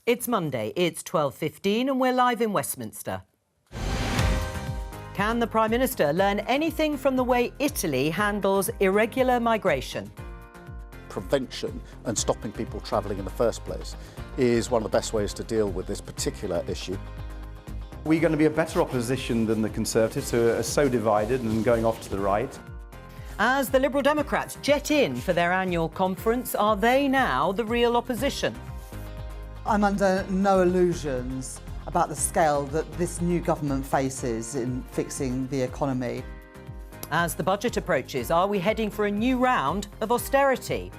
It's Monday, it's 12:15 and we're live in Westminster. Can the Prime Minister learn anything from the way Italy handles irregular migration? Prevention and stopping people travelling in the first place is one of the best ways to deal with this particular issue. We're going to be a better opposition than the Conservatives, who are so divided and going off to the right. As the Liberal Democrats jet in for their annual conference, are they now the real opposition? I'm under no illusions about the scale that this new government faces in fixing the economy. As the budget approaches, are we heading for a new round of austerity?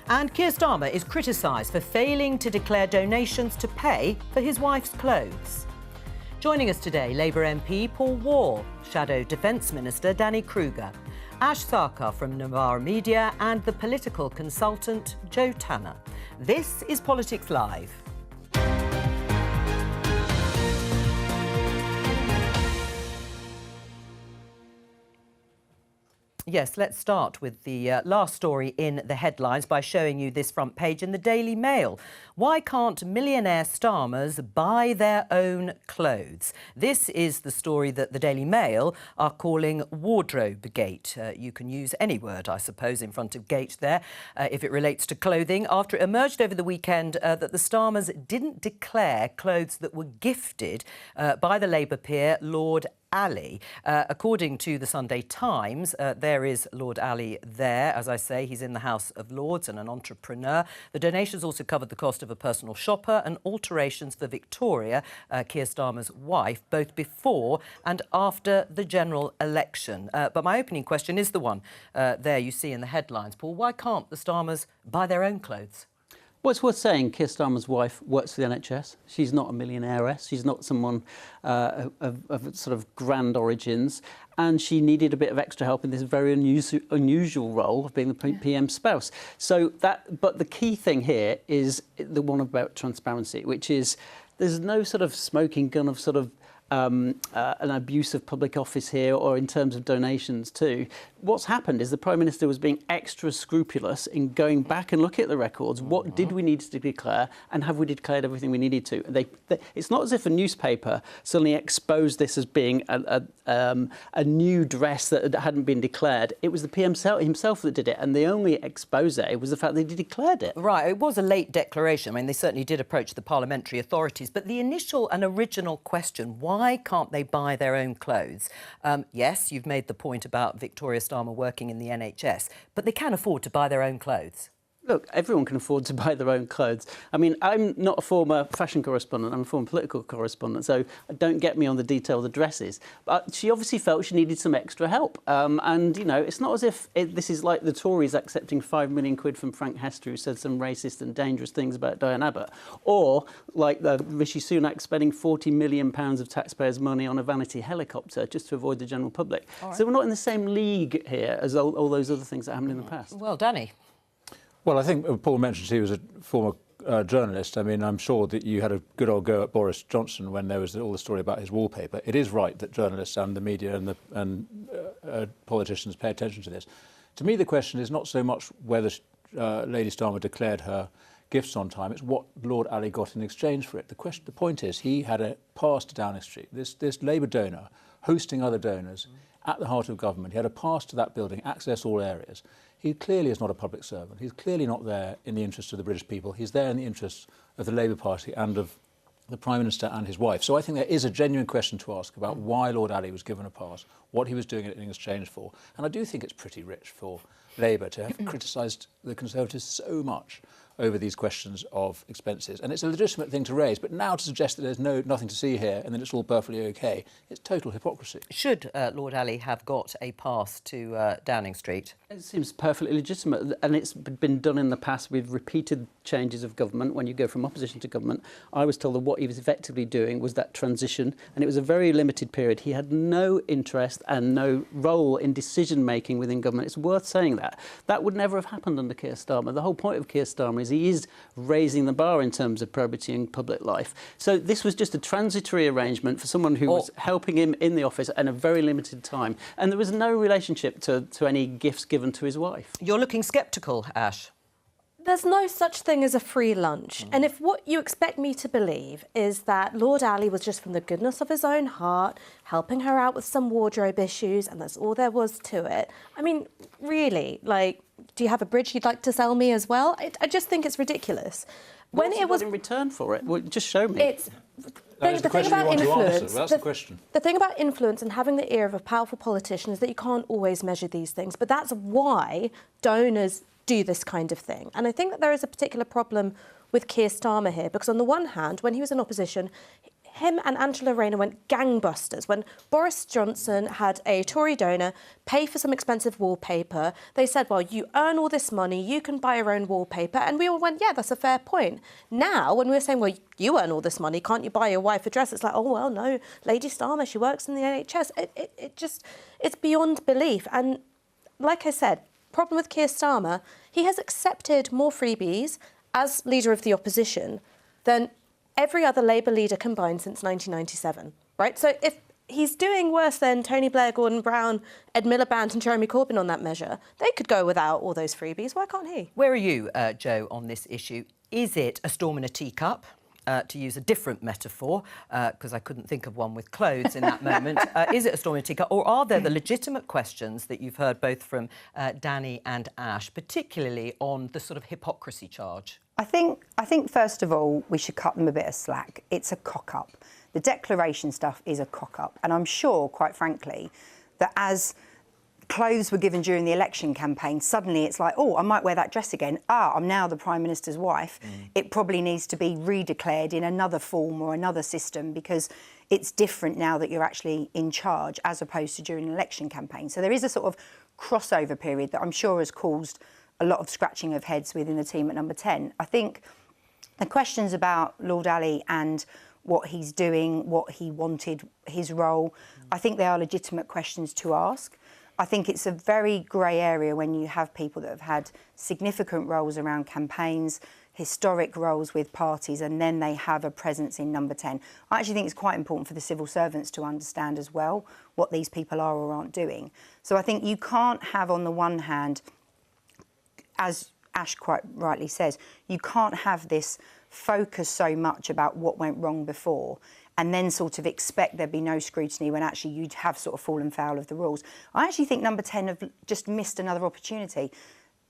And Keir Starmer is criticised for failing to declare donations to pay for his wife's clothes. Joining us today, Labour MP Paul Wall, Shadow Defence Minister Danny Kruger, Ash Sarkar from Novara Media and the political consultant Jo Tanner. This is Politics Live. Yes, let's start with the last story in the headlines by showing you this front page in the Daily Mail. Why can't millionaire Starmers buy their own clothes? This is the story that the Daily Mail are calling Wardrobe Gate. You can use any word, I suppose, in front of gate there if it relates to clothing, after it emerged over the weekend that the Starmers didn't declare clothes that were gifted by the Labour peer Lord Ali. According to the Sunday Times, there is Lord Ali there. As I say, he's in the House of Lords and an entrepreneur. The donations also covered the cost of a personal shopper and alterations for Victoria, Keir Starmer's wife, both before and after the general election. But my opening question is the one there you see in the headlines. Paul, why can't the Starmers buy their own clothes? Well, it's worth saying Keir Starmer's wife works for the NHS. She's not a millionairess. She's not someone of sort of grand origins. And she needed a bit of extra help in this very unusual role of being the PM's spouse. But the key thing here is the one about transparency, which is there's no sort of smoking gun of sort of an abuse of public office here, or in terms of donations too. What's happened is the Prime Minister was being extra scrupulous in going back and looking at the records. What did we need to declare, and have we declared everything we needed to? It's not as if a newspaper suddenly exposed this as being a new dress that hadn't been declared. It was the PM himself that did it, and the only expose was the fact that he declared it. Right, it was a late declaration. I mean, they certainly did approach the parliamentary authorities, but the initial and original question, why can't they buy their own clothes? Yes, you've made the point about Victoria Starmer working in the NHS, but they can afford to buy their own clothes. Look, everyone can afford to buy their own clothes. I mean, I'm not a former fashion correspondent, I'm a former political correspondent, so don't get me on the detail of the dresses. But she obviously felt she needed some extra help. And, you know, it's not as if this is like the Tories accepting £5 million from Frank Hester, who said some racist and dangerous things about Diane Abbott, or like Rishi Sunak spending £40 million of taxpayers' money on a vanity helicopter just to avoid the general public. Right. So we're not in the same league here as all those other things that happened in the past. Well, Danny. Well, I think Paul mentioned he was a former journalist. I mean, I'm sure that you had a good old go at Boris Johnson when there was all the story about his wallpaper. It is right that journalists and the media and politicians pay attention to this. To me, the question is not so much whether Lady Starmer declared her gifts on time, it's what Lord Ali got in exchange for it. The point is, he had a pass to Downing Street, this Labour donor hosting other donors at the heart of government. He had a pass to that building, access all areas. He clearly is not a public servant. He's clearly not there in the interests of the British people. He's there in the interests of the Labour Party and of the Prime Minister and his wife. So I think there is a genuine question to ask about why Lord Ali was given a pass, what he was doing it in exchange for. And I do think it's pretty rich for Labour to have criticised the Conservatives so much over these questions of expenses. And it's a legitimate thing to raise, but now to suggest that there's nothing to see here and that it's all perfectly OK, it's total hypocrisy. Should Lord Ali have got a pass to Downing Street? It seems perfectly legitimate, and it's been done in the past with repeated changes of government. When you go from opposition to government, I was told that what he was effectively doing was that transition, and it was a very limited period. He had no interest and no role in decision-making within government. It's worth saying that. That would never have happened under Keir Starmer. The whole point of Keir Starmer is he is raising the bar in terms of probity in public life. So this was just a transitory arrangement for someone who was helping him in the office in a very limited time. And there was no relationship to any gifts given to his wife. You're looking sceptical, Ash. There's no such thing as a free lunch. And if what you expect me to believe is that Lord Ali was just from the goodness of his own heart, helping her out with some wardrobe issues, and that's all there was to it, I mean, really, like, do you have a bridge you'd like to sell me as well? I just think it's ridiculous. When it was in return for it, well, just show me. It's That the thing about influence. That's the question. The thing about influence and having the ear of a powerful politician is that you can't always measure these things. But that's why donors do this kind of thing. And I think that there is a particular problem with Keir Starmer here, because on the one hand, when he was in opposition, him and Angela Rayner went gangbusters. When Boris Johnson had a Tory donor pay for some expensive wallpaper, they said, well, you earn all this money, you can buy your own wallpaper. And we all went, yeah, that's a fair point. Now, when we're saying, well, you earn all this money, can't you buy your wife a dress? It's like, oh, well, no, Lady Starmer, she works in the NHS. It's beyond belief. And like I said, problem with Keir Starmer, he has accepted more freebies as leader of the opposition than every other Labour leader combined since 1997, right? So if he's doing worse than Tony Blair, Gordon Brown, Ed Miliband and Jeremy Corbyn on that measure, they could go without all those freebies. Why can't he? Where are you, Jo, on this issue? Is it a storm in a teacup? To use a different metaphor, because I couldn't think of one with clothes in that moment. Is it a storm in a teacup, or are there the legitimate questions that you've heard both from Danny and Ash, particularly on the sort of hypocrisy charge? I think first of all, we should cut them a bit of slack. It's a cock-up. The declaration stuff is a cock-up. And I'm sure, quite frankly, that as clothes were given during the election campaign, suddenly it's like, oh, I might wear that dress again. I'm now the Prime Minister's wife. It probably needs to be redeclared in another form or another system because it's different now that you're actually in charge as opposed to during an election campaign. So there is a sort of crossover period that I'm sure has caused a lot of scratching of heads within the team at Number 10. I think the questions about Lord Ali and what he's doing, what he wanted, his role, I think they are legitimate questions to ask. I think it's a very grey area when you have people that have had significant roles around campaigns, historic roles with parties, and then they have a presence in Number 10. I actually think it's quite important for the civil servants to understand as well what these people are or aren't doing. So I think you can't have, on the one hand, as Ash quite rightly says, you can't have this focus so much about what went wrong before and then sort of expect there'd be no scrutiny when actually you'd have sort of fallen foul of the rules. I actually think Number 10 have just missed another opportunity.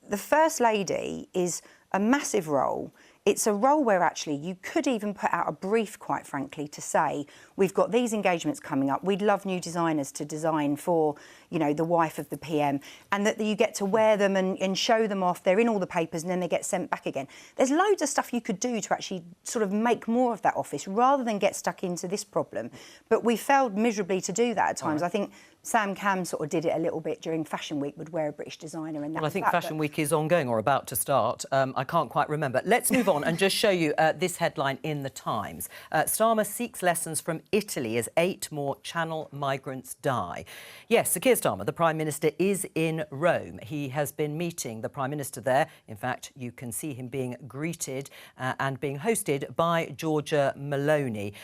The First Lady is a massive role. It's a role where actually you could even put out a brief, quite frankly, to say, we've got these engagements coming up. We'd love new designers to design for, you know, the wife of the PM, and that you get to wear them and show them off. They're in all the papers and then they get sent back again. There's loads of stuff you could do to actually sort of make more of that office rather than get stuck into this problem. But we failed miserably to do that at times. Right. I think Sam Cam sort of did it a little bit during Fashion Week, would wear a British designer. And that well, I think Fashion Week is ongoing or about to start. I can't quite remember. Let's move on and just show you this headline in the Times. Starmer seeks lessons from Italy as 8 more Channel migrants die. Yes, Sir Keir Starmer, the Prime Minister, is in Rome. He has been meeting the Prime Minister there. In fact, you can see him being greeted and being hosted by Giorgia Meloni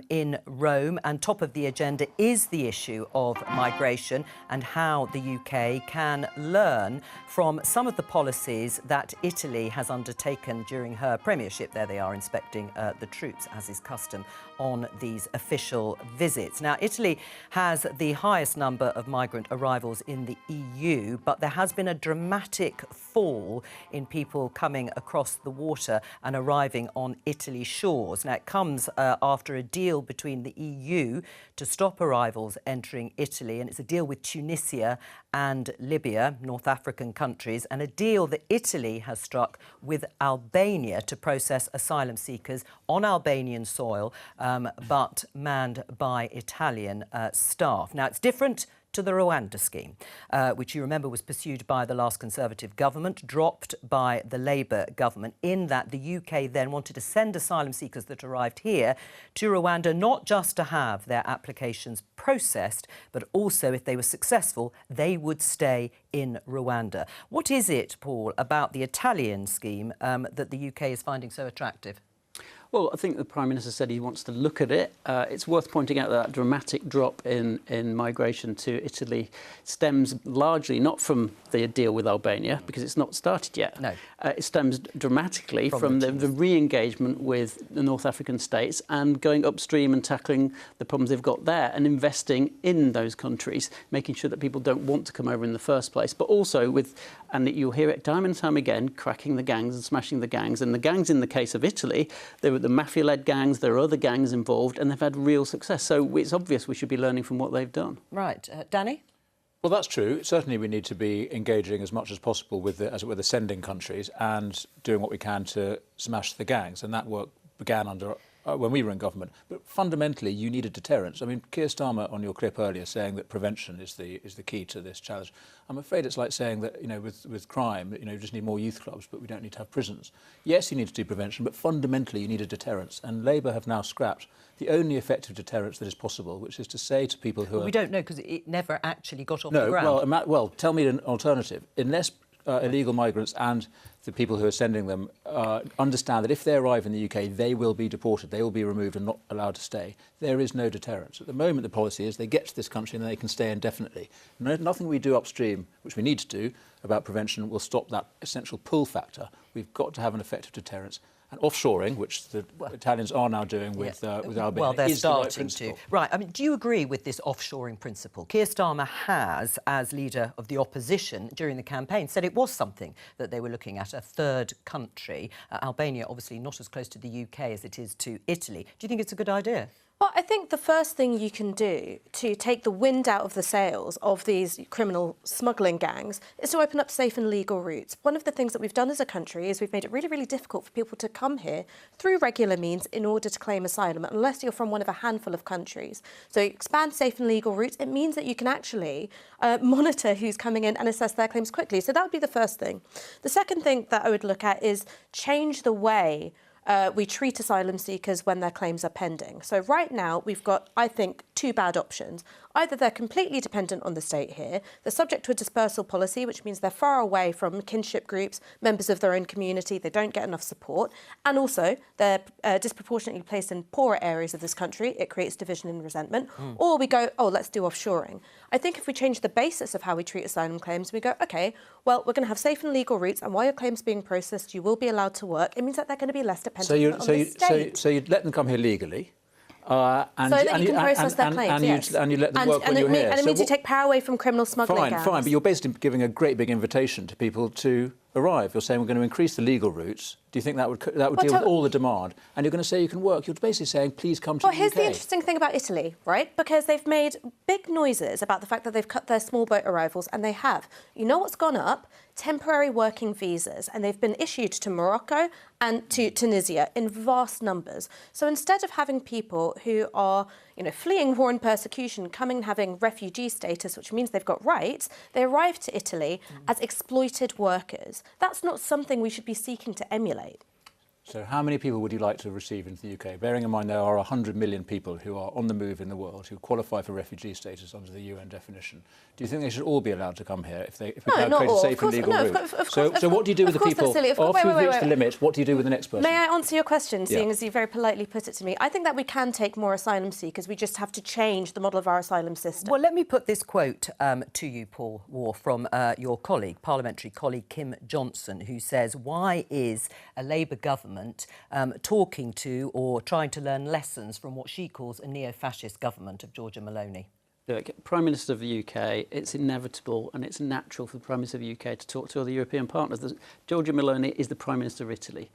in Rome. And top of the agenda is the issue of migration and how the UK can learn from some of the policies that Italy has undertaken during her premiership. There they are inspecting the troops, as is custom on these official visits. Now, Italy has the highest number of migrant arrivals in the EU, but there has been a dramatic fall in people coming across the water and arriving on Italy's shores. Now, it comes after a deal between the EU to stop arrivals entering Italy, and it's a deal with Tunisia and Libya, North African countries, and a deal that Italy has struck with Albania to process asylum seekers on Albanian soil, but manned by Italian staff. Now, it's different to the Rwanda scheme, which you remember was pursued by the last Conservative government, dropped by the Labour government, in that the UK then wanted to send asylum seekers that arrived here to Rwanda, not just to have their applications processed, but also, if they were successful, they would stay in Rwanda. What is it, Paul, about the Italian scheme that the UK is finding so attractive? Well, I think the Prime Minister said he wants to look at it. It's worth pointing out that dramatic drop in migration to Italy stems largely not from the deal with Albania, because it's not started yet. No. It stems dramatically from the re-engagement with the North African states and going upstream and tackling the problems they've got there and investing in those countries, making sure that people don't want to come over in the first place, but also with, and you'll hear it time and time again, cracking the gangs and smashing the gangs. And the gangs, in the case of Italy, they were the mafia-led gangs, there are other gangs involved, and they've had real success. So it's obvious we should be learning from what they've done. Right. Danny? Well, that's true. Certainly we need to be engaging as much as possible with the, as it were, the sending countries and doing what we can to smash the gangs. And that work began under when we were in government. But fundamentally, you need a deterrence. I mean, Keir Starmer on your clip earlier saying that prevention is the key to this challenge. I'm afraid it's like saying that, you know, with crime, you know, you just need more youth clubs, but we don't need to have prisons. Yes, you need to do prevention, but fundamentally you need a deterrence. And Labour have now scrapped the only effective deterrence that is possible, which is to say to people who are... We don't know, because it never actually got off the ground. Well, tell me an alternative. Unless illegal migrants and the people who are sending them understand that if they arrive in the UK, they will be deported, they will be removed and not allowed to stay, there is no deterrence. At the moment, the policy is they get to this country and they can stay indefinitely. Nothing we do upstream, which we need to do, about prevention will stop that essential pull factor. We've got to have an effective deterrence. And offshoring, which the Italians are now doing with Albania, well, they're is starting the to. Right. I mean, do you agree with this offshoring principle? Keir Starmer has, as leader of the opposition during the campaign, said it was something that they were looking at, a third country. Albania, obviously, not as close to the UK as it is to Italy. Do you think it's a good idea? Well, I think the first thing you can do to take the wind out of the sails of these criminal smuggling gangs is to open up safe and legal routes. One of the things that we've done as a country is we've made it really, really difficult for people to come here through regular means in order to claim asylum, unless you're from one of a handful of countries. So expand safe and legal routes. It means that you can actually monitor who's coming in and assess their claims quickly. So that would be the first thing. The second thing that I would look at is change the way we treat asylum seekers when their claims are pending. So right now, we've got, I think, two bad options. Either they're completely dependent on the state here, they're subject to a dispersal policy, which means they're far away from kinship groups, members of their own community, they don't get enough support, and also they're disproportionately placed in poorer areas of this country. It creates division and resentment. Or we go, oh, let's do offshoring. I think if we change the basis of how we treat asylum claims, we go, OK, well, we're going to have safe and legal routes, and while your claim's being processed, you will be allowed to work. It means that they're going to be less dependent on the state. So you'd let them come here legally? And so that you can process their claims, yes. And you let them work when you're here. And it means you take power away from criminal smuggling gangs. Fine, but you're basically giving a great big invitation to people to arrive. You're saying we're going to increase the legal routes. Do you think that would deal with all the demand? And you're going to say you can work. You're basically saying, please come to the UK. Well, here's the interesting thing about Italy, right? Because they've made big noises about the fact that they've cut their small boat arrivals, and they have. You know what's gone up? Temporary working visas, and they've been issued to Morocco and to Tunisia in vast numbers. So instead of having people who are, you know, fleeing war and persecution, coming and having refugee status, which means they've got rights, they arrive to Italy as exploited workers. That's not something we should be seeking to emulate. So how many people would you like to receive into the UK? Bearing in mind there are 100 million people who are on the move in the world who qualify for refugee status under the UN definition. Do you think they should all be allowed to come here if we can create a safe and legal route? So what do you do with the people after we've reached the limit? What do you do with the next person? May I answer your question, seeing as you very politely put it to me? I think that we can take more asylum seekers. We just have to change the model of our asylum system. Well, let me put this quote to you, Paul War, from your colleague, parliamentary colleague Kim Johnson, who says, why is a Labour government talking to or trying to learn lessons from what she calls a neo-fascist government of Giorgia Meloni? Look, Prime Minister of the UK, it's inevitable and it's natural for the Prime Minister of the UK to talk to other European partners. Giorgia Meloni is the Prime Minister of Italy.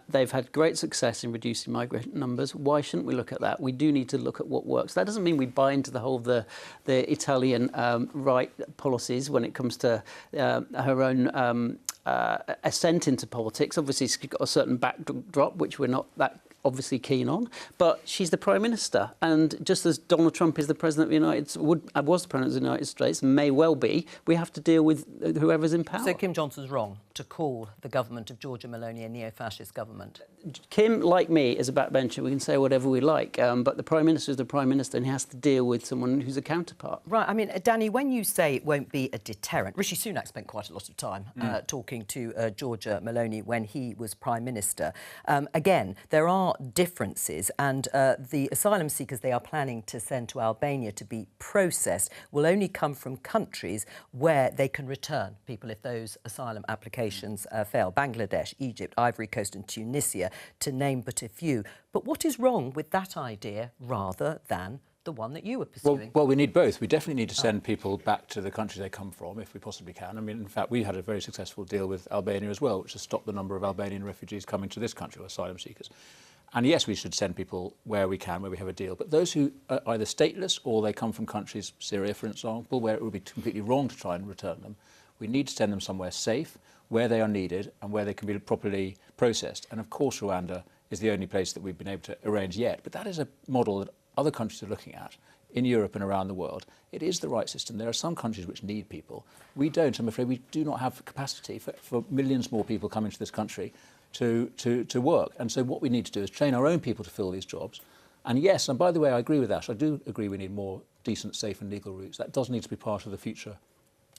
They've had great success in reducing migrant numbers. Why shouldn't we look at that? We do need to look at what works. That doesn't mean we buy into the whole of the Italian right policies when it comes to her own ascent into politics. Obviously, she's got a certain backdrop, which we're not that obviously keen on, but she's the Prime Minister, and just as Donald Trump is the President of the was the President of the United States, may well be, we have to deal with whoever's in power. So Kim Johnson's wrong to call the government of Giorgia Meloni a neo-fascist government? Kim, like me, is a backbencher. We can say whatever we like, but the Prime Minister is the Prime Minister and he has to deal with someone who's a counterpart. Right, I mean, Danny, when you say it won't be a deterrent, Rishi Sunak spent quite a lot of time talking to Giorgia Meloni when he was Prime Minister. Again, there are differences, and the asylum seekers they are planning to send to Albania to be processed will only come from countries where they can return people if those asylum applications fail. Bangladesh, Egypt, Ivory Coast and Tunisia, to name but a few. But what is wrong with that idea rather than the one that you were pursuing? Well, we need both. We definitely need to send people back to the country they come from if we possibly can. I mean, in fact, we had a very successful deal with Albania as well, which has stopped the number of Albanian refugees coming to this country, or asylum seekers. And yes, we should send people where we can, where we have a deal. But those who are either stateless or they come from countries, Syria, for example, where it would be completely wrong to try and return them, we need to send them somewhere safe, where they are needed and where they can be properly processed. And of course, Rwanda is the only place that we've been able to arrange yet. But that is a model that other countries are looking at in Europe and around the world. It is the right system. There are some countries which need people. We don't. I'm afraid we do not have capacity for millions more people coming to this country to work. And so what we need to do is train our own people to fill these jobs. And yes, and by the way, I agree with Ash. I do agree we need more decent, safe and legal routes. That does need to be part of the future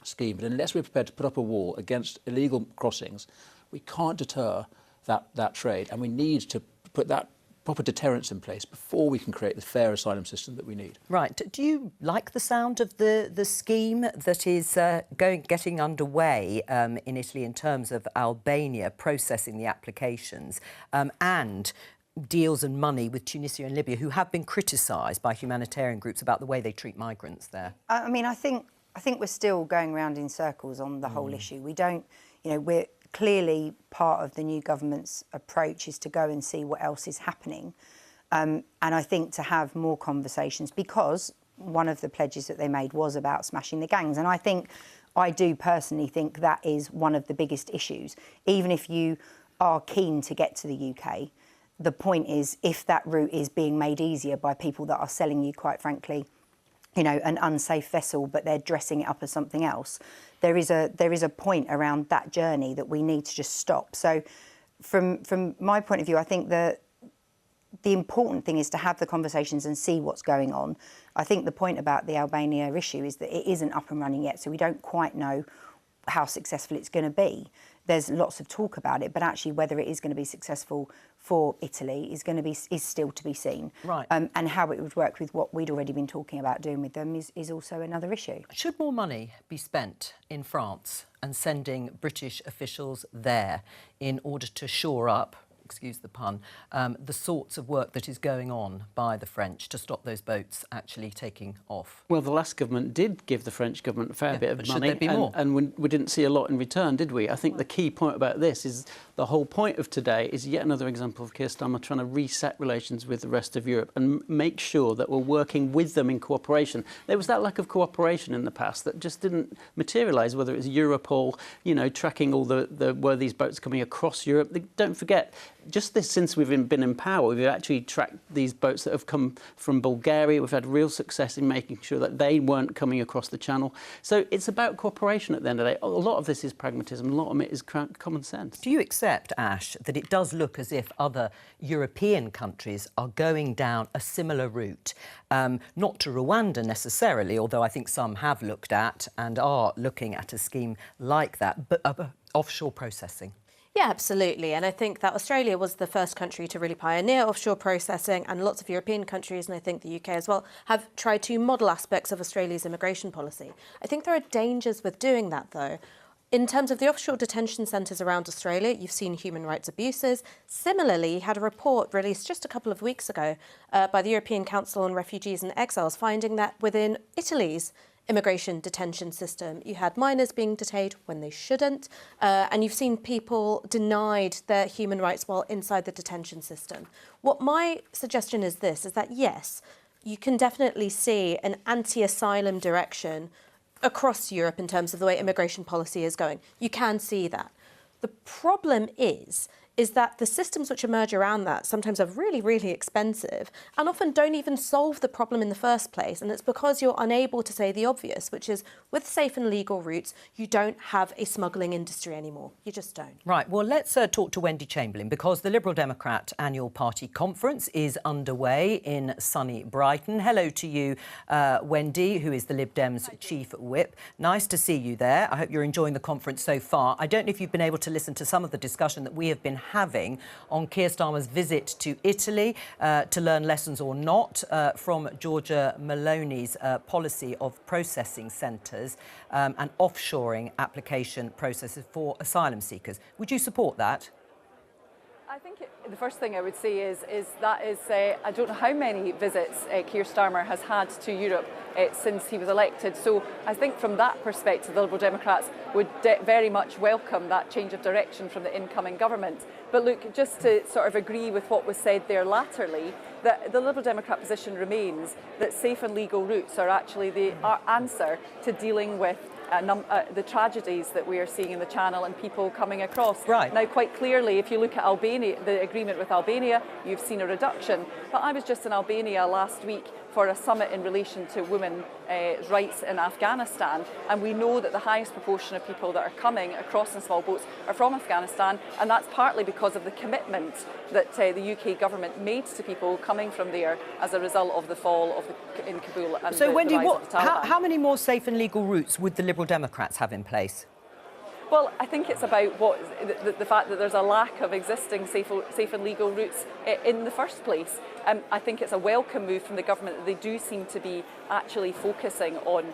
scheme. But unless we're prepared to put up a wall against illegal crossings, we can't deter that trade. And we need to put that proper deterrence in place before we can create the fair asylum system that we need. Right. Do you like the sound of the scheme that is getting underway in Italy in terms of Albania processing the applications and deals and money with Tunisia and Libya, who have been criticised by humanitarian groups about the way they treat migrants there? I mean, I think we're still going round in circles on the whole issue. We don't, we're clearly part of the new government's approach is to go and see what else is happening. And I think to have more conversations, because one of the pledges that they made was about smashing the gangs. And I do personally think that is one of the biggest issues. Even if you are keen to get to the UK, the point is if that route is being made easier by people that are selling you, quite frankly, an unsafe vessel, but they're dressing it up as something else. There is a point around that journey that we need to just stop. So from my point of view, I think that the important thing is to have the conversations and see what's going on. I think the point about the Albania issue is that it isn't up and running yet, so we don't quite know how successful it's going to be. There's lots of talk about it, but actually whether it is going to be successful for Italy is still to be seen. Right. And how it would work with what we'd already been talking about doing with them is also another issue. Should more money be spent in France and sending British officials there in order to shore up, excuse the pun, the sorts of work that is going on by the French to stop those boats actually taking off? Well, the last government did give the French government a fair bit of money. Should there be more? And we didn't see a lot in return, did we? I think the key point about this is the whole point of today is yet another example of Keir Starmer trying to reset relations with the rest of Europe and make sure that we're working with them in cooperation. There was that lack of cooperation in the past that just didn't materialise, whether it was Europol, tracking all where these boats coming across Europe. Don't forget, just since we've been in power, we've actually tracked these boats that have come from Bulgaria. We've had real success in making sure that they weren't coming across the channel. So it's about cooperation at the end of the day. A lot of this is pragmatism. A lot of it is common sense. Do you accept, Ash, that it does look as if other European countries are going down a similar route? Not to Rwanda necessarily, although I think some have looked at and are looking at a scheme like that, but offshore processing. Yeah, absolutely. And I think that Australia was the first country to really pioneer offshore processing, and lots of European countries, and I think the UK as well, have tried to model aspects of Australia's immigration policy. I think there are dangers with doing that, though. In terms of the offshore detention centres around Australia, you've seen human rights abuses. Similarly, you had a report released just a couple of weeks ago by the European Council on Refugees and Exiles finding that within Italy's immigration detention system, you had minors being detained when they shouldn't, and you've seen people denied their human rights while inside the detention system. What my suggestion is this, is that yes, you can definitely see an anti-asylum direction across Europe in terms of the way immigration policy is going. You can see that. The problem is is that the systems which emerge around that sometimes are really, really expensive and often don't even solve the problem in the first place. And it's because you're unable to say the obvious, which is with safe and legal routes, you don't have a smuggling industry anymore. You just don't. Right, well, let's talk to Wendy Chamberlain, because the Liberal Democrat annual party conference is underway in sunny Brighton. Hello to you, Wendy, who is the Lib Dems chief whip. Nice to see you there. I hope you're enjoying the conference so far. I don't know if you've been able to listen to some of the discussion that we have been having on Keir Starmer's visit to Italy to learn lessons or not from Giorgia Meloni's policy of processing centres and offshoring application processes for asylum seekers. Would you support that? I think the first thing I would say is I don't know how many visits Keir Starmer has had to Europe since he was elected. So I think from that perspective, the Liberal Democrats would very much welcome that change of direction from the incoming government. But look, just to sort of agree with what was said there latterly, that the Liberal Democrat position remains that safe and legal routes are actually the answer to dealing with the tragedies that we are seeing in the Channel and people coming across. Right. Now, quite clearly, if you look at Albania, the agreement with Albania, you've seen a reduction. But I was just in Albania last week for a summit in relation to women's rights in Afghanistan, and we know that the highest proportion of people that are coming across in small boats are from Afghanistan, and that's partly because of the commitment that the UK government made to people coming from there as a result of the fall in Kabul and So, Wendy, the rise of the Taliban. how many more safe and legal routes would the Liberal Democrats have in place? Well, I think it's about the fact that there's a lack of existing safe and legal routes in the first place. I think it's a welcome move from the government that they do seem to be actually focusing on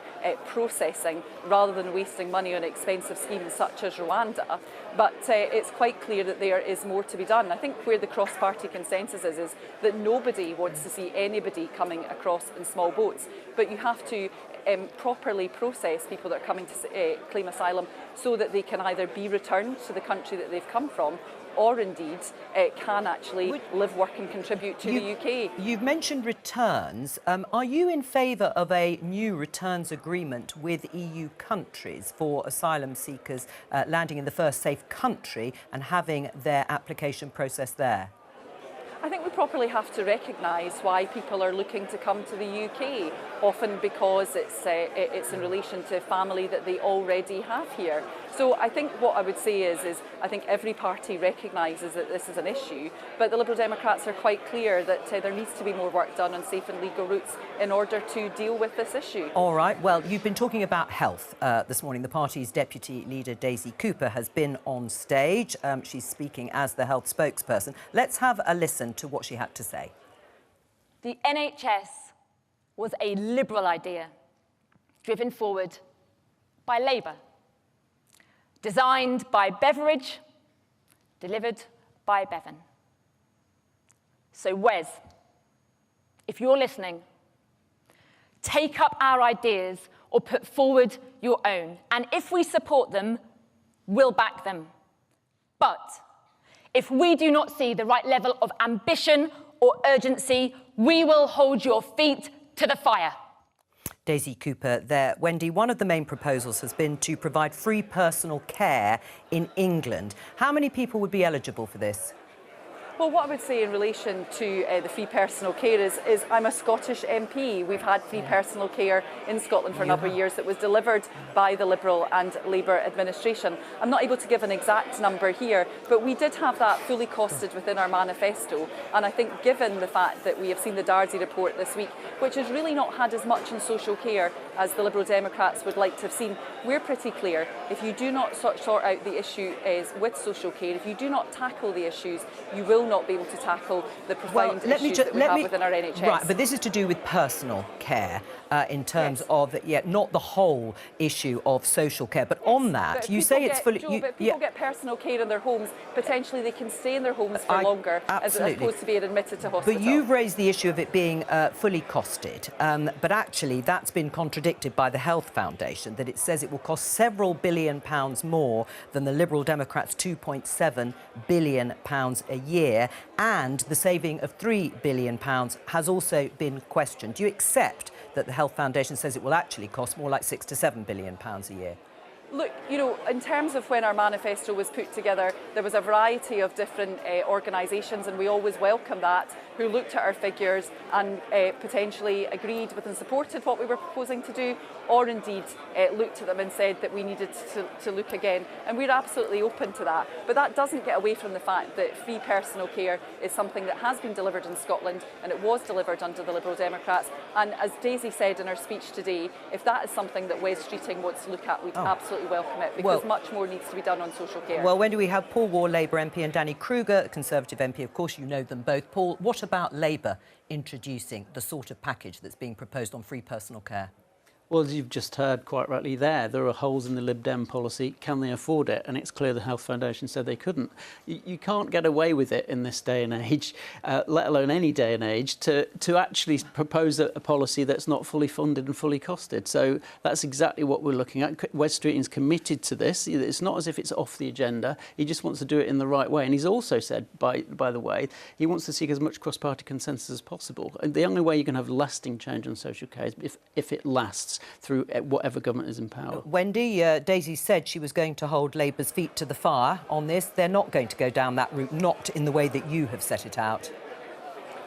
processing rather than wasting money on expensive schemes such as Rwanda. But it's quite clear that there is more to be done. I think where the cross-party consensus is that nobody wants to see anybody coming across in small boats, but you have to properly process people that are coming to claim asylum so that they can either be returned to the country that they've come from or indeed can actually live, work and contribute to the UK. You've mentioned returns. Are you in favour of a new returns agreement with EU countries for asylum seekers landing in the first safe country and having their application processed there? I think we properly have to recognise why people are looking to come to the UK, often because it's in relation to family that they already have here. So I think what I would say is I think every party recognises that this is an issue, but the Liberal Democrats are quite clear that there needs to be more work done on safe and legal routes in order to deal with this issue. All right, well, you've been talking about health this morning. The party's deputy leader, Daisy Cooper, has been on stage. She's speaking as the health spokesperson. Let's have a listen to what she had to say. The NHS was a Liberal idea, driven forward by Labour. Designed by Beveridge, delivered by Bevan. So Wes, if you're listening, take up our ideas or put forward your own. And if we support them, we'll back them. But if we do not see the right level of ambition or urgency, we will hold your feet to the fire. Daisy Cooper there. Wendy, one of the main proposals has been to provide free personal care in England. How many people would be eligible for this? Well, what I would say in relation to the free personal care is I'm a Scottish MP. We've had free personal care in Scotland for a number of years that was delivered by the Liberal and Labour administration. I'm not able to give an exact number here, but we did have that fully costed within our manifesto. And I think given the fact that we have seen the Darcy report this week, which has really not had as much in social care as the Liberal Democrats would like to have seen, we're pretty clear. If you do not sort out the issue with social care, if you do not tackle the issues, you will not be able to tackle the profound issues that we have within our NHS. Right, but this is to do with personal care in terms of, not the whole issue of social care. But on that, you say it's fully... Jo, but people get personal care in their homes, potentially they can stay in their homes for longer as opposed to being admitted to hospital. But you've raised the issue of it being fully costed. But actually, that's been contradicted by the Health Foundation, that it says it will cost several £billion more than the Liberal Democrats' £2.7 billion a year. And the saving of £3 billion has also been questioned. Do you accept that the Health Foundation says it will actually cost more like £6 to £7 billion a year? Look, you know, in terms of when our manifesto was put together, there was a variety of different organisations, and we always welcome that, who looked at our figures and potentially agreed with and supported what we were proposing to do, or indeed looked at them and said that we needed to look again. And we're absolutely open to that. But that doesn't get away from the fact that free personal care is something that has been delivered in Scotland, and it was delivered under the Liberal Democrats. And as Daisy said in her speech today, if that is something that Wes Streeting wants to look at, we'd absolutely welcome it, because much more needs to be done on social care. Well, when do we have Paul Wall, Labour MP, and Danny Kruger, Conservative MP? Of course, you know them both. Paul, what about Labour introducing the sort of package that's being proposed on free personal care? Well, as you've just heard quite rightly there are holes in the Lib Dem policy. Can they afford it? And it's clear the Health Foundation said they couldn't. You can't get away with it in this day and age, let alone any day and age, to actually propose a policy that's not fully funded and fully costed. So that's exactly what we're looking at. Wes Streeting's committed to this. It's not as if it's off the agenda. He just wants to do it in the right way. And he's also said, by the way, he wants to seek as much cross-party consensus as possible. And the only way you can have lasting change on social care is if it lasts through whatever government is in power. Wendy, Daisy said she was going to hold Labour's feet to the fire on this. They're not going to go down that route, not in the way that you have set it out.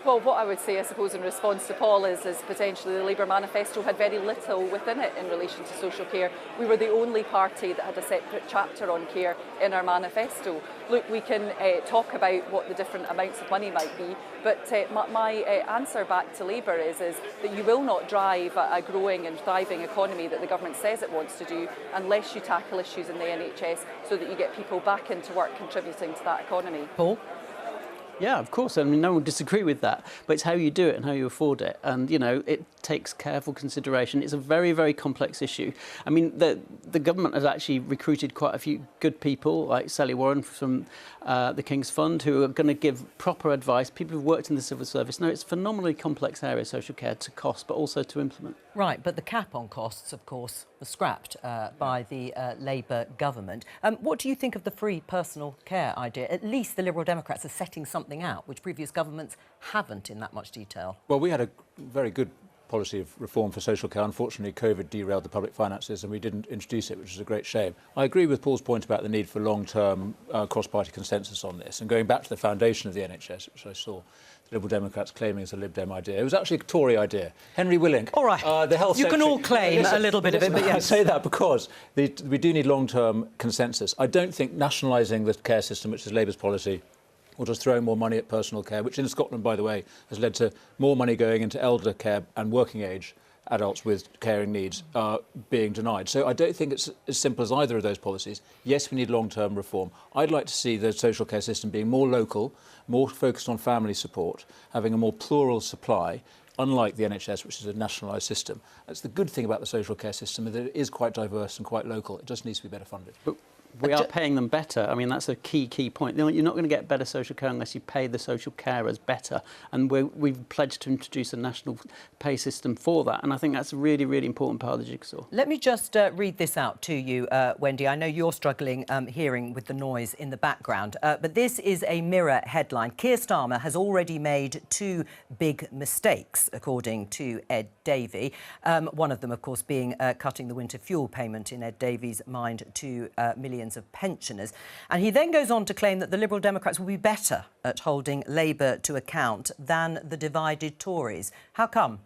Well, what I would say, I suppose, in response to Paul is potentially the Labour manifesto had very little within it in relation to social care. We were the only party that had a separate chapter on care in our manifesto. Look, we can talk about what the different amounts of money might be, but my answer back to Labour is that you will not drive a growing and thriving economy that the government says it wants to do unless you tackle issues in the NHS so that you get people back into work contributing to that economy. Paul? Yeah, of course. I mean, no one would disagree with that. But it's how you do it and how you afford it. And, you know, it takes careful consideration. It's a very, very complex issue. I mean, the government has actually recruited quite a few good people, like Sally Warren from the King's Fund, who are going to give proper advice. People who've worked in the civil service. No, it's a phenomenally complex area, social care, to cost, but also to implement. Right, but the cap on costs, of course, was scrapped by the Labour government. What do you think of the free personal care idea? At least the Liberal Democrats are setting something out, which previous governments haven't in that much detail. Well, we had a very good policy of reform for social care. Unfortunately, COVID derailed the public finances and we didn't introduce it, which is a great shame. I agree with Paul's point about the need for long-term cross-party consensus on this. And going back to the foundation of the NHS, which I saw the Liberal Democrats claiming as a Lib Dem idea, it was actually a Tory idea. Henry Willink. All right. The health you secretary, can all claim a little bit of it, but yes. I say that because we do need long-term consensus. I don't think nationalising the care system, which is Labour's policy, or just throwing more money at personal care, which in Scotland, by the way, has led to more money going into elder care and working age adults with caring needs being denied. So I don't think it's as simple as either of those policies. Yes, we need long-term reform. I'd like to see the social care system being more local, more focused on family support, having a more plural supply, unlike the NHS, which is a nationalised system. That's the good thing about the social care system, that it is quite diverse and quite local. It just needs to be better funded. But we are paying them better. I mean, that's a key point. You're not going to get better social care unless you pay the social carers better. And we've pledged to introduce a national pay system for that. And I think that's a really, really important part of the jigsaw. Let me just read this out to you, Wendy. I know you're struggling hearing with the noise in the background, but this is a Mirror headline. Keir Starmer has already made 2 big mistakes, according to Ed Davey. One of them, of course, being cutting the winter fuel payment, in Ed Davy's mind, to millions of pensioners. And he then goes on to claim that the Liberal Democrats will be better at holding Labour to account than the divided Tories. How come?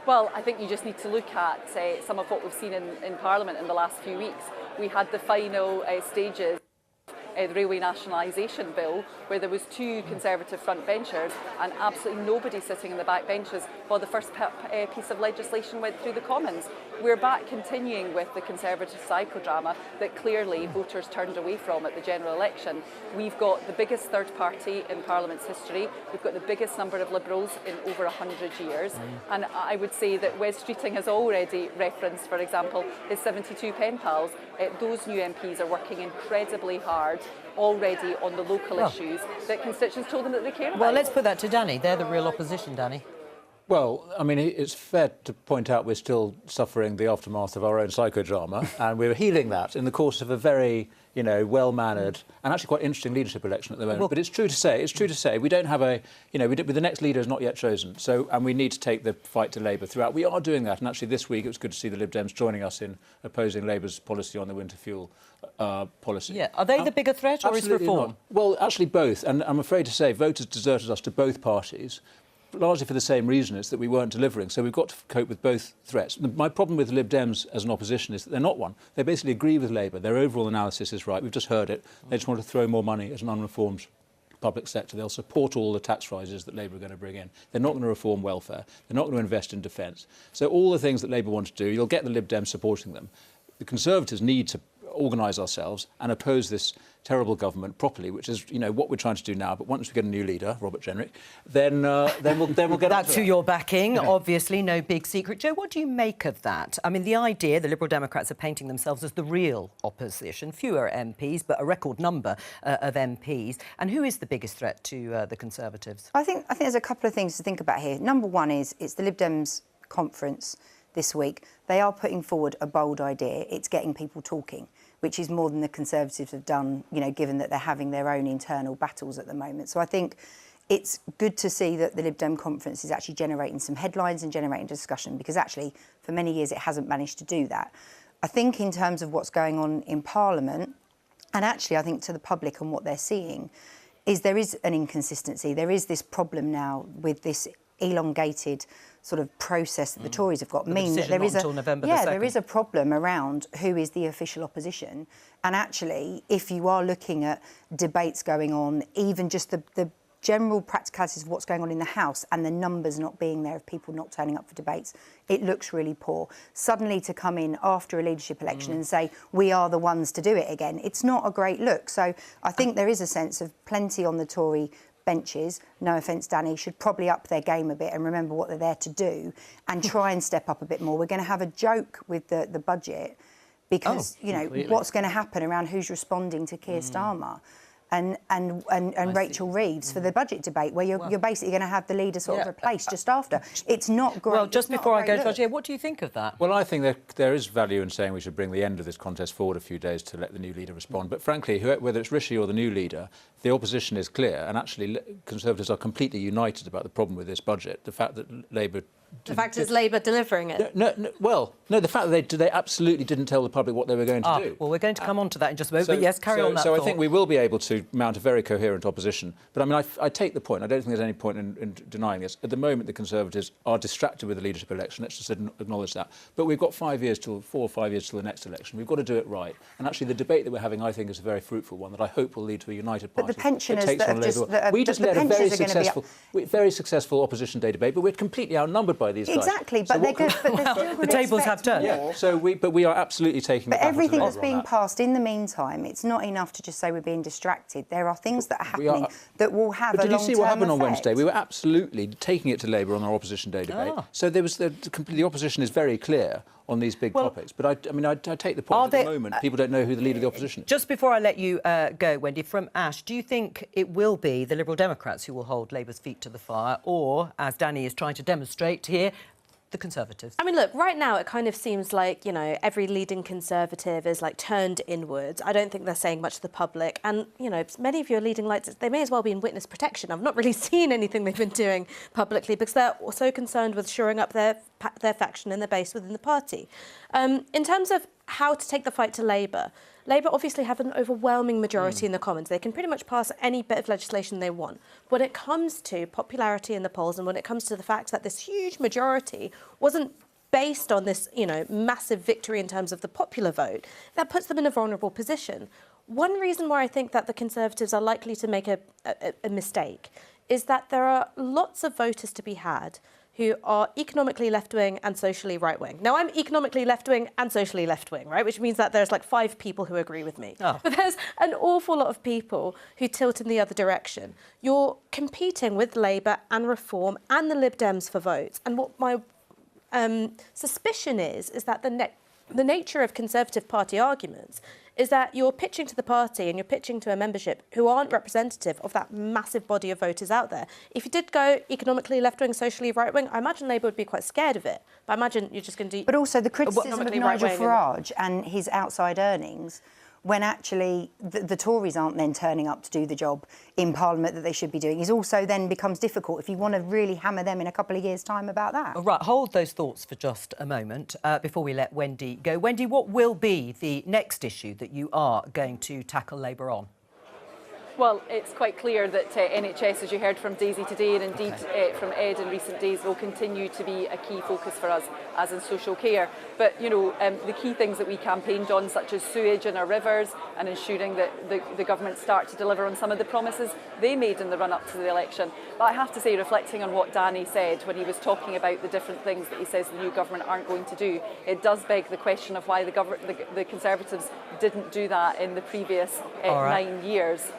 Well, I think you just need to look at some of what we've seen in Parliament in the last few weeks. We had the final stages the Railway Nationalisation Bill, where there was 2 Conservative frontbenchers and absolutely nobody sitting in the back benches while the first piece of legislation went through the Commons. We're back continuing with the Conservative psychodrama that clearly voters turned away from at the general election. We've got the biggest third party in Parliament's history. We've got the biggest number of Liberals in over 100 years. And I would say that Wes Streeting has already referenced, for example, his 72 pen pals. Those new MPs are working incredibly hard already on the local issues that constituents told them that they care about. Well, let's put that to Danny. They're the real opposition, Danny. Well, I mean, it's fair to point out we're still suffering the aftermath of our own psychodrama, and we're healing that in the course of a very, well-mannered and actually quite interesting leadership election at the moment. But it's true to say, we don't have the next leader is not yet chosen. So, and we need to take the fight to Labour throughout. We are doing that, and actually this week it was good to see the Lib Dems joining us in opposing Labour's policy on the winter fuel policy. Yeah, are they the bigger threat, or is reform? Not. Well, actually both, and I'm afraid to say voters deserted us to both parties, largely for the same reason, is that we weren't delivering. So we've got to cope with both threats. My problem with Lib Dems as an opposition is that they're not one. They basically agree with Labour. Their overall analysis is right. We've just heard it. They just want to throw more money at an unreformed public sector. They'll support all the tax rises that Labour are going to bring in. They're not going to reform welfare. They're not going to invest in defence. So all the things that Labour want to do, you'll get the Lib Dems supporting them. The Conservatives need to organise ourselves and oppose this terrible government properly, which is, what we're trying to do now. But once we get a new leader, Robert Jenrick, then we'll get. That's who you're backing. Yeah. Obviously, no big secret. Jo, what do you make of that? I mean, the idea the Liberal Democrats are painting themselves as the real opposition, fewer MPs, but a record number of MPs. And who is the biggest threat to the Conservatives? I think there's a couple of things to think about here. Number one is it's the Lib Dems conference this week. They are putting forward a bold idea. It's getting people talking, which is more than the Conservatives have done, given that they're having their own internal battles at the moment. So I think it's good to see that the Lib Dem conference is actually generating some headlines and generating discussion, because actually for many years it hasn't managed to do that. I think in terms of what's going on in Parliament, and actually I think to the public and what they're seeing, is there is an inconsistency. There is this problem now with this elongated sort of process that the Tories have got. Mean that there is there is a problem around who is the official opposition. And actually, if you are looking at debates going on, even just the general practicalities of what's going on in the House and the numbers not being there of people not turning up for debates, it looks really poor. Suddenly to come in after a leadership election and say, we are the ones to do it again, it's not a great look. So I think there is a sense of plenty on the Tory benches, no offence Danny, should probably up their game a bit and remember what they're there to do and try and step up a bit more. We're going to have a joke with the budget because, what's going to happen around who's responding to Keir Starmer and Rachel Reeves for the budget debate, where you're basically going to have the leader sort of replaced just after. It's not great. Well, just before I go to Roger, what do you think of that? Well, I think there is value in saying we should bring the end of this contest forward a few days to let the new leader respond. But frankly, whether it's Rishi or the new leader, the opposition is clear, and actually Conservatives are completely united about the problem with this budget. The fact that Labour... The fact is Labour delivering it. No, the fact that they absolutely didn't tell the public what they were going to do. Well, we're going to come on to that in just a moment, but yes, carry on that So thought. I think we will be able to mount a very coherent opposition. But I mean, I take the point. I don't think there's any point in denying this. At the moment, the Conservatives are distracted with the leadership election. Let's just acknowledge that. But we've got 4 or 5 years till the next election. We've got to do it right. And actually, the debate that we're having, I think, is a very fruitful one that I hope will lead to a united party. But the pensioners that have just... We just led a very successful Opposition Day debate, but we're completely outnumbered by these guys. Exactly. But they're good. But they're still the tables have turned. Yeah. So we are absolutely taking. But everything that's being passed in the meantime, it's not enough to just say we're being distracted. There are things that are happening that will have a long-term effect. Did you see what happened on Wednesday? We were absolutely taking it to Labour on our Opposition Day debate. So there was the opposition is very clear on these big topics. But I take the point at the moment people don't know who the leader of the opposition is. Just before I let you go, Wendy, from Ash, do you think it will be the Liberal Democrats who will hold Labour's feet to the fire, or, as Danny is trying to demonstrate here, the Conservatives? I mean, look, right now it kind of seems like, every leading Conservative is turned inwards. I don't think they're saying much to the public. And, many of your leading lights, they may as well be in witness protection. I've not really seen anything they've been doing publicly because they're so concerned with shoring up their faction and their base within the party. In terms of how to take the fight to Labour obviously have an overwhelming majority in the Commons. They can pretty much pass any bit of legislation they want. When it comes to popularity in the polls and when it comes to the fact that this huge majority wasn't based on this, massive victory in terms of the popular vote, that puts them in a vulnerable position. One reason why I think that the Conservatives are likely to make a mistake is that there are lots of voters to be had who are economically left-wing and socially right-wing. Now, I'm economically left-wing and socially left-wing, right? Which means that there's 5 people who agree with me. But there's an awful lot of people who tilt in the other direction. You're competing with Labour and Reform and the Lib Dems for votes. And what my suspicion is that the nature of Conservative Party arguments is that you're pitching to the party and you're pitching to a membership who aren't representative of that massive body of voters out there. If you did go economically left-wing, socially right-wing, I imagine Labour would be quite scared of it. But I imagine you're just going to do... But also the criticism of economically Nigel right-wing Farage and his outside earnings, when actually the Tories aren't then turning up to do the job in Parliament that they should be doing, is also then becomes difficult if you want to really hammer them in a couple of years' time about that. Right, hold those thoughts for just a moment before we let Wendy go. Wendy, what will be the next issue that you are going to tackle Labour on? Well, it's quite clear that NHS, as you heard from Daisy today, and indeed from Ed in recent days, will continue to be a key focus for us, as in social care. But, you know, the key things that we campaigned on, such as sewage in our rivers and ensuring that the government start to deliver on some of the promises they made in the run-up to the election. But I have to say, reflecting on what Danny said when he was talking about the different things that he says the new government aren't going to do, it does beg the question of why the Conservatives didn't do that in the previous 9 years.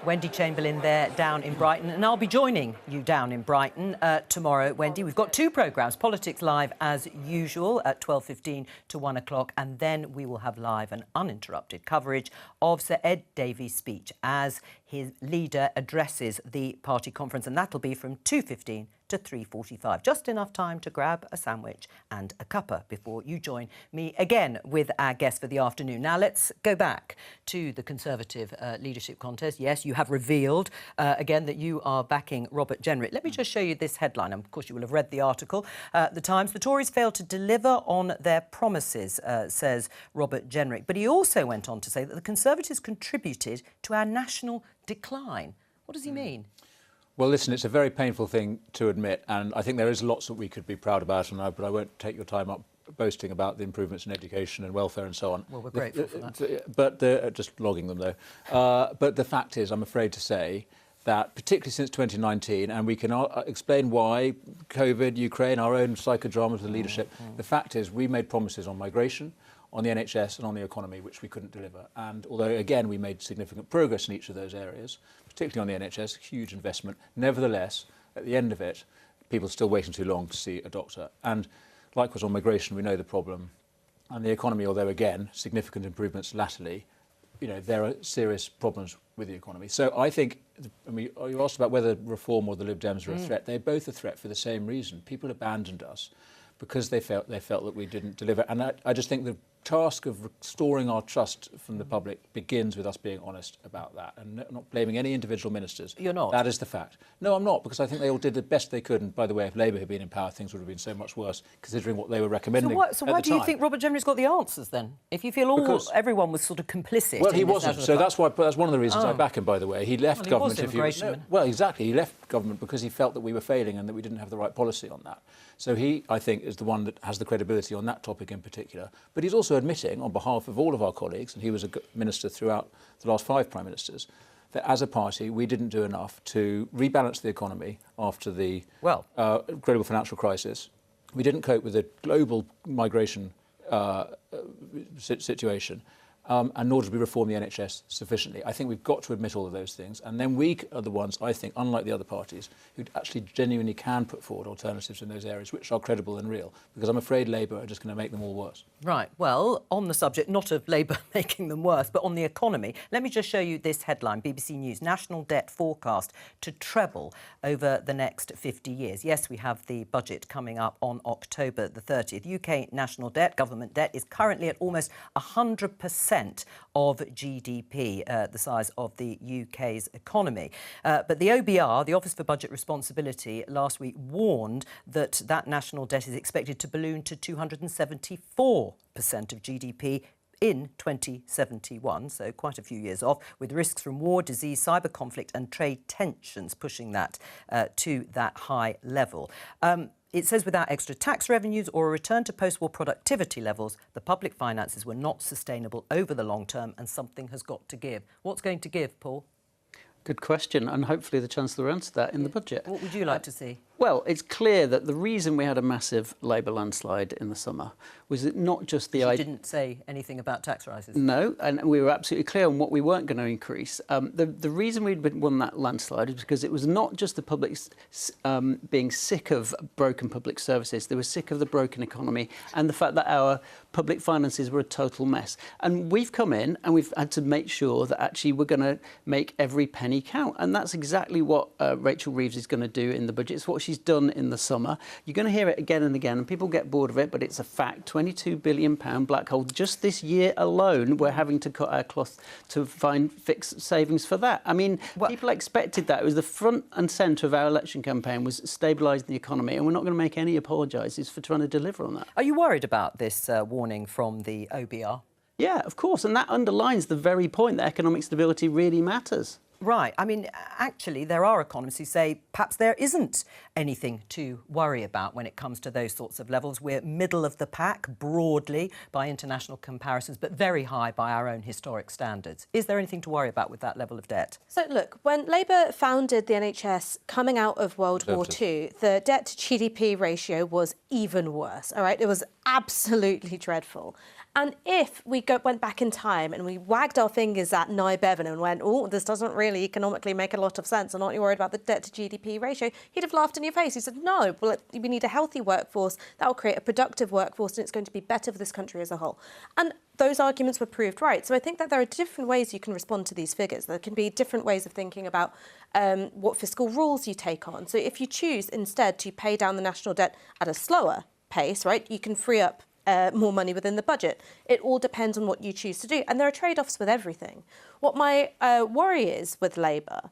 Wendy Chamberlain there down in Brighton, and I'll be joining you down in Brighton tomorrow, Wendy. We've got two programmes, Politics Live as usual at 12:15 to 1 o'clock, and then we will have live and uninterrupted coverage of Sir Ed Davies' speech as his leader addresses the party conference, and that'll be from 2:15 to 3:45. Just enough time to grab a sandwich and a cuppa before you join me again with our guest for the afternoon. Now, let's go back to the Conservative leadership contest. Yes, you have revealed again that you are backing Robert Jenrick. Let me just show you this headline. Of course, you will have read the article. The Times, the Tories failed to deliver on their promises, says Robert Jenrick. But he also went on to say that the Conservatives contributed to our national decline. What does he mean? Well, listen, it's a very painful thing to admit, and I think there is lots that we could be proud about, but I won't take your time up boasting about the improvements in education and welfare and so on. Well, we're grateful for that. But just logging them, though. But the fact is, I'm afraid to say, that particularly since 2019, and we can explain why, COVID, Ukraine, our own psychodrama of the leadership, the fact is we made promises on migration, on the NHS and on the economy, which we couldn't deliver. And although, again, we made significant progress in each of those areas, particularly on the NHS, huge investment, nevertheless, at the end of it, people are still waiting too long to see a doctor. And likewise on migration, we know the problem. And the economy, although, again, significant improvements latterly, you know, there are serious problems with the economy. So I think, I mean, you asked about whether reform or the Lib Dems are a threat. They're both a threat for the same reason. People abandoned us because they felt that we didn't deliver. And I just think the task of restoring our trust from the public begins with us being honest about that and not blaming any individual ministers. You're not? That is the fact. No, I'm not, because I think they all did the best they could. And by the way, if Labour had been in power, things would have been so much worse, considering what they were recommending. So why do you think Robert Jenrick's got the answers then? If you feel everyone was sort of complicit. Well, he wasn't. So that's one of the reasons I back him. By the way, he left government. Well, exactly. He left government because he felt that we were failing and that we didn't have the right policy on that. So he, I think, is the one that has the credibility on that topic in particular. But he's also admitting, on behalf of all of our colleagues, and he was a minister throughout the last 5 prime ministers, that as a party we didn't do enough to rebalance the economy after the global financial crisis. We didn't cope with the global migration situation. And nor did we reform the NHS sufficiently. I think we've got to admit all of those things. And then we are the ones, I think, unlike the other parties, who actually genuinely can put forward alternatives in those areas which are credible and real. Because I'm afraid Labour are just going to make them all worse. Right. Well, on the subject, not of Labour making them worse, but on the economy, let me just show you this headline, BBC News, national debt forecast to treble over the next 50 years. Yes, we have the budget coming up on October the 30th. UK national debt, government debt, is currently at almost 100% of GDP, the size of the UK's economy. But the OBR, the Office for Budget Responsibility, last week warned that national debt is expected to balloon to 274% of GDP in 2071, so quite a few years off, with risks from war, disease, cyber conflict and trade tensions pushing that to that high level. It says without extra tax revenues or a return to post-war productivity levels, the public finances were not sustainable over the long term and something has got to give. What's going to give, Paul? Good question, and hopefully the Chancellor answered that in the budget. What would you like to see? Well, it's clear that the reason we had a massive Labour landslide in the summer was that not just the idea... didn't say anything about tax rises. No, and we were absolutely clear on what we weren't going to increase. The reason we'd won that landslide is because it was not just the public being sick of broken public services, they were sick of the broken economy and the fact that our public finances were a total mess. And we've come in and we've had to make sure that actually we're going to make every penny count. And that's exactly what Rachel Reeves is going to do in the budget. It's what she's done in the summer. You're going to hear it again and again, and people get bored of it, but it's a fact. £22 billion black hole. Just this year alone, we're having to cut our cloth to find fixed savings for that. I mean, people expected that. It was the front and centre of our election campaign, was stabilising the economy, and we're not going to make any apologises for trying to deliver on that. Are you worried about this warning from the OBR? Yeah, of course, and that underlines the very point that economic stability really matters. Right. I mean, actually, there are economists who say perhaps there isn't anything to worry about when it comes to those sorts of levels. We're middle of the pack broadly by international comparisons, but very high by our own historic standards. Is there anything to worry about with that level of debt? So, look, when Labour founded the NHS coming out of World War II, the debt to GDP ratio was even worse, all right? It was absolutely dreadful. And if we went back in time and we wagged our fingers at Nye Bevan and went, oh, this doesn't really economically make a lot of sense, and aren't you worried about the debt to GDP ratio? He'd have laughed in your face. He said, no, well, we need a healthy workforce. That will create a productive workforce and it's going to be better for this country as a whole. And those arguments were proved right. So I think that there are different ways you can respond to these figures. There can be different ways of thinking about what fiscal rules you take on. So if you choose instead to pay down the national debt at a slower pace, right, you can free up more money within the budget. It all depends on what you choose to do. And there are trade-offs with everything. What my worry is with Labour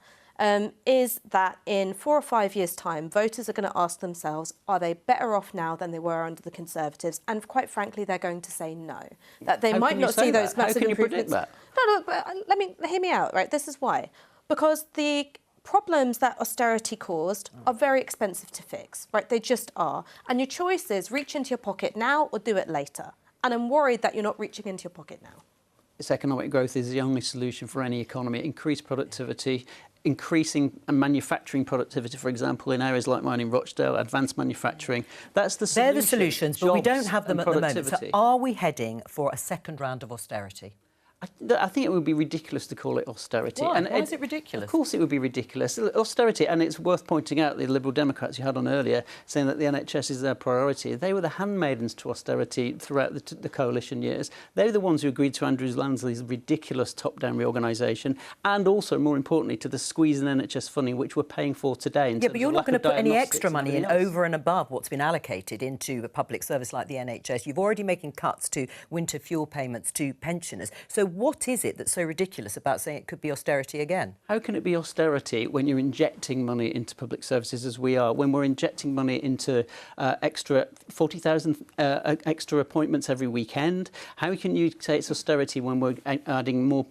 is that in 4 or 5 years' time, voters are going to ask themselves, are they better off now than they were under the Conservatives? And quite frankly, they're going to say no. That they might not see those massive improvements. How can you predict that? No, hear me out, right? This is why. Because the problems that austerity caused are very expensive to fix, right? They just are. And your choice is reach into your pocket now or do it later. And I'm worried that you're not reaching into your pocket now. This economic growth is the only solution for any economy. Increased productivity, increasing manufacturing productivity, for example, in areas like mine in Rochdale, advanced manufacturing. That's the solution. They're the solutions, but we don't have them at the moment. So are we heading for a second round of austerity? I think it would be ridiculous to call it austerity. Why? Why is it ridiculous? Of course it would be ridiculous. Austerity, and it's worth pointing out the Liberal Democrats you had on earlier saying that the NHS is their priority. They were the handmaidens to austerity throughout the coalition years. They were the ones who agreed to Andrew Lansley's ridiculous top-down reorganisation and also, more importantly, to the squeeze in NHS funding, which we're paying for today. Yeah, but you're not going to put any extra money in over and above what's been allocated into a public service like the NHS. You've already making cuts to winter fuel payments to pensioners. So what is it that's so ridiculous about saying it could be austerity again? How can it be austerity when you're injecting money into public services as we are, when we're injecting money into extra 40,000 extra appointments every weekend? How can you say it's austerity when we're adding more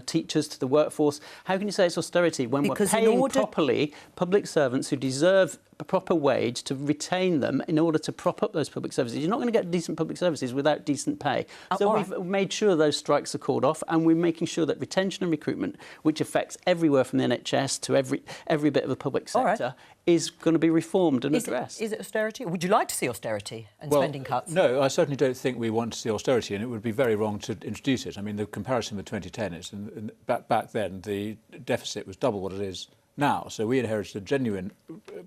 teachers to the workforce? How can you say it's austerity when we're paying properly public servants who deserve a proper wage to retain them in order to prop up those public services? You're not going to get decent public services without decent pay. So we've made sure those strikes are called off, and we're making sure that retention and recruitment, which affects everywhere from the NHS to every bit of the public sector, is going to be reformed and addressed. Is it austerity? Would you like to see austerity and spending cuts? No, I certainly don't think we want to see austerity, and it would be very wrong to introduce it. I mean, the comparison with 2010 is back then the deficit was double what it is now. So we inherited a genuine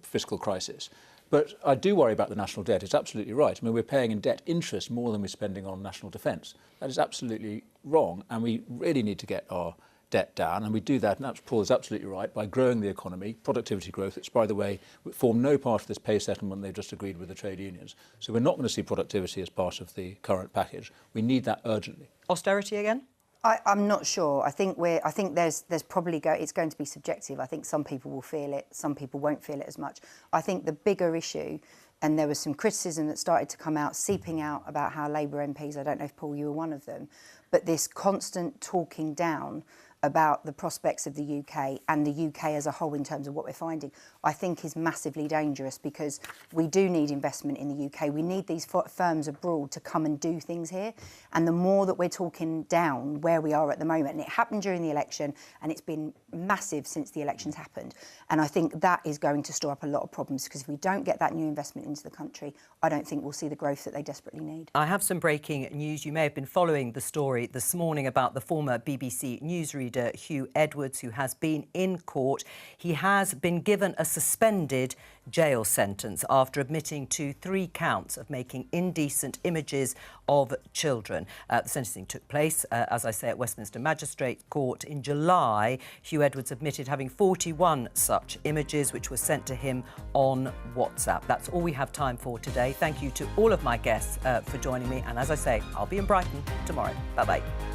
fiscal crisis. But I do worry about the national debt. It's absolutely right. I mean, we're paying in debt interest more than we're spending on national defence. That is absolutely wrong, and we really need to get our debt down, and we do that, and Paul is absolutely right, by growing the economy, productivity growth, which, by the way, form no part of this pay settlement they've just agreed with the trade unions. So we're not going to see productivity as part of the current package. We need that urgently. Austerity again? I'm not sure. I think there's probably it's going to be subjective. I think some people will feel it, some people won't feel it as much. I think the bigger issue, and there was some criticism that started to come out, seeping out about how Labour MPs, I don't know if, Paul, you were one of them, but this constant talking down about the prospects of the UK and the UK as a whole in terms of what we're finding, I think is massively dangerous, because we do need investment in the UK. We need these firms abroad to come and do things here. And the more that we're talking down where we are at the moment, and it happened during the election and it's been massive since the elections happened. And I think that is going to store up a lot of problems, because if we don't get that new investment into the country, I don't think we'll see the growth that they desperately need. I have some breaking news. You may have been following the story this morning about the former BBC newsreader Huw Edwards, who has been in court. He has been given a suspended jail sentence after admitting to 3 counts of making indecent images of children. The sentencing took place, as I say, at Westminster Magistrates Court in July. Huw Edwards admitted having 41 such images, which were sent to him on WhatsApp. That's all we have time for today. Thank you to all of my guests for joining me. And as I say, I'll be in Brighton tomorrow. Bye-bye.